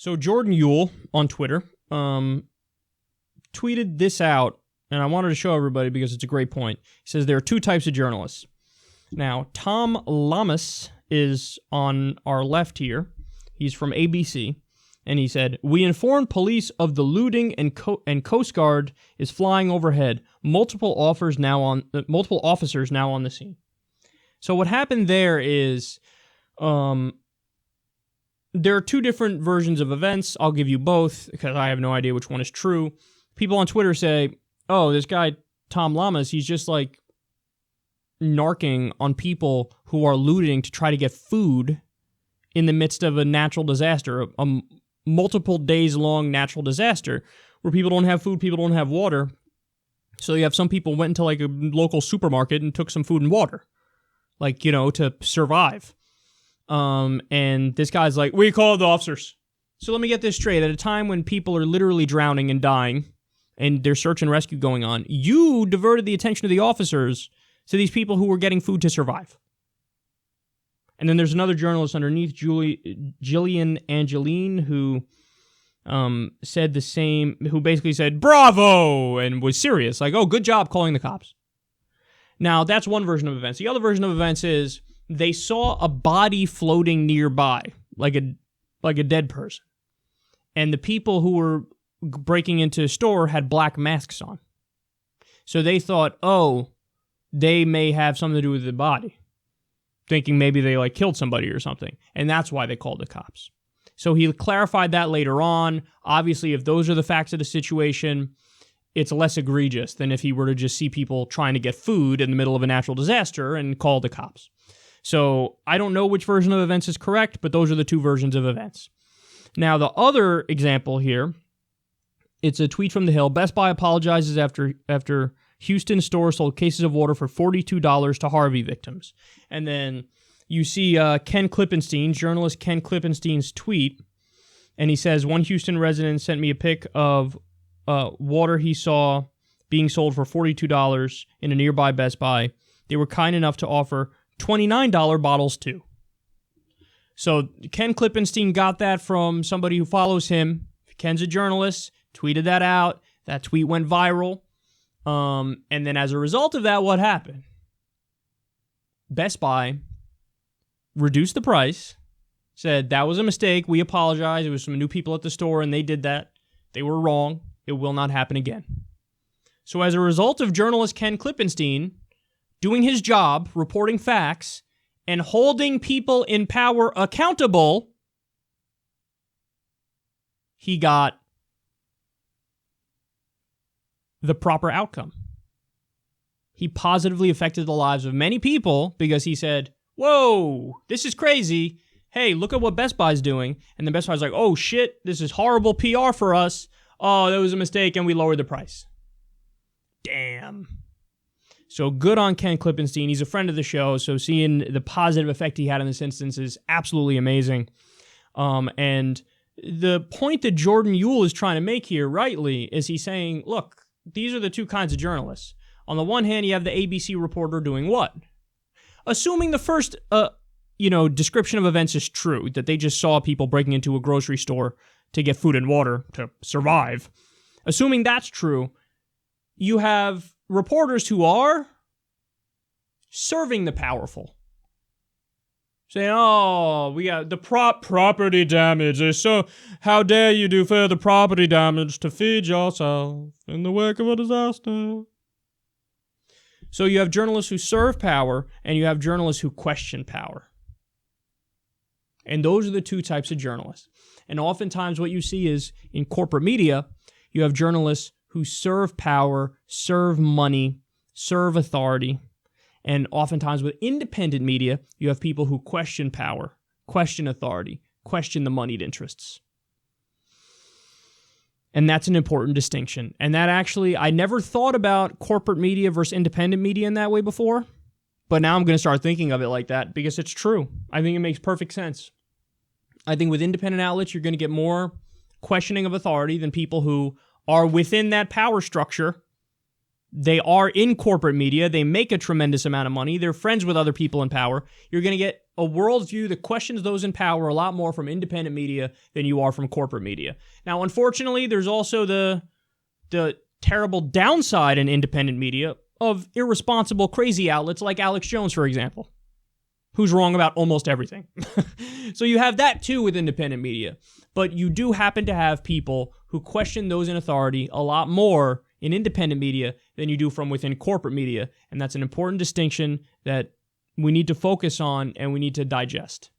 So Jordan Yule on Twitter tweeted this out, and I wanted to show everybody because it's a great point. He says there are two types of journalists. Now, Tom Lamas is on our left here. He's from ABC, and he said, "We informed police of the looting and Coast Guard is flying overhead. Multiple officers now on the scene." So what happened there is there are two different versions of events. I'll give you both because I have no idea which one is true. People on Twitter say, oh, this guy, Tom Lamas, he's just like narking on people who are looting to try to get food in the midst of a natural disaster, a multiple days long natural disaster where people don't have food, people don't have water. So you have some people went into like a local supermarket and took some food and water, like, you know, to survive. And this guy's like, we called the officers. So let me get this straight. At a time when people are literally drowning and dying and there's search and rescue going on, you diverted the attention of the officers to these people who were getting food to survive. And then there's another journalist underneath, Jillian Angeline, who said the same, who basically said, bravo, and was serious. Like, oh, good job calling the cops. Now, that's one version of events. The other version of events is they saw a body floating nearby, like a dead person. And the people who were breaking into a store had black masks on. So they thought, oh, they may have something to do with the body, thinking maybe they like killed somebody or something. And that's why they called the cops. So he clarified that later on. Obviously, if those are the facts of the situation, it's less egregious than if he were to just see people trying to get food in the middle of a natural disaster and call the cops. So I don't know which version of events is correct, but those are the two versions of events. Now, the other example here, it's a tweet from The Hill. Best Buy apologizes after Houston store sold cases of water for $42 to Harvey victims. And then you see Ken Klippenstein, journalist Ken Klippenstein's tweet, and he says, one Houston resident sent me a pic of water he saw being sold for $42 in a nearby Best Buy. They were kind enough to offer $29 bottles too. So Ken Klippenstein got that from somebody who follows him. Ken's a journalist, tweeted that out. That tweet went viral. And then as a result of that, what happened? Best Buy reduced the price, said that was a mistake. We apologize. It was some new people at the store and they did that. They were wrong. It will not happen again. So as a result of journalist Ken Klippenstein doing his job, reporting facts, and holding people in power accountable, he got the proper outcome. He positively affected the lives of many people because he said, whoa, this is crazy. Hey, look at what Best Buy's doing. And then Best Buy's like, oh shit, this is horrible PR for us. Oh, that was a mistake and we lowered the price. Damn. So good on Ken Klippenstein. He's a friend of the show, so seeing the positive effect he had in this instance is absolutely amazing. And the point that Jordan Yule is trying to make here, rightly, is he's saying, look, these are the two kinds of journalists. On the one hand, you have the ABC reporter doing what? Assuming the first, description of events is true, that they just saw people breaking into a grocery store to get food and water to survive. Assuming that's true, you have reporters who are serving the powerful. Saying, oh, we got the property damage. So, how dare you do further property damage to feed yourself in the wake of a disaster? So you have journalists who serve power, and you have journalists who question power. And those are the two types of journalists. And oftentimes what you see is, in corporate media, you have journalists who serve power, serve money, serve authority. And oftentimes with independent media, you have people who question power, question authority, question the moneyed interests. And that's an important distinction. And that actually, I never thought about corporate media versus independent media in that way before. But now I'm going to start thinking of it like that because it's true. I think it makes perfect sense. I think with independent outlets, you're going to get more questioning of authority than people who are within that power structure. They are in corporate media. They make a tremendous amount of money. They're friends with other people in power. You're going to get a worldview that questions those in power a lot more from independent media than you are from corporate media. Now, unfortunately, there's also the terrible downside in independent media of irresponsible, crazy outlets like Alex Jones, for example, who's wrong about almost everything. So you have that too with independent media. But you do happen to have people who question those in authority a lot more in independent media than you do from within corporate media. And that's an important distinction that we need to focus on and we need to digest.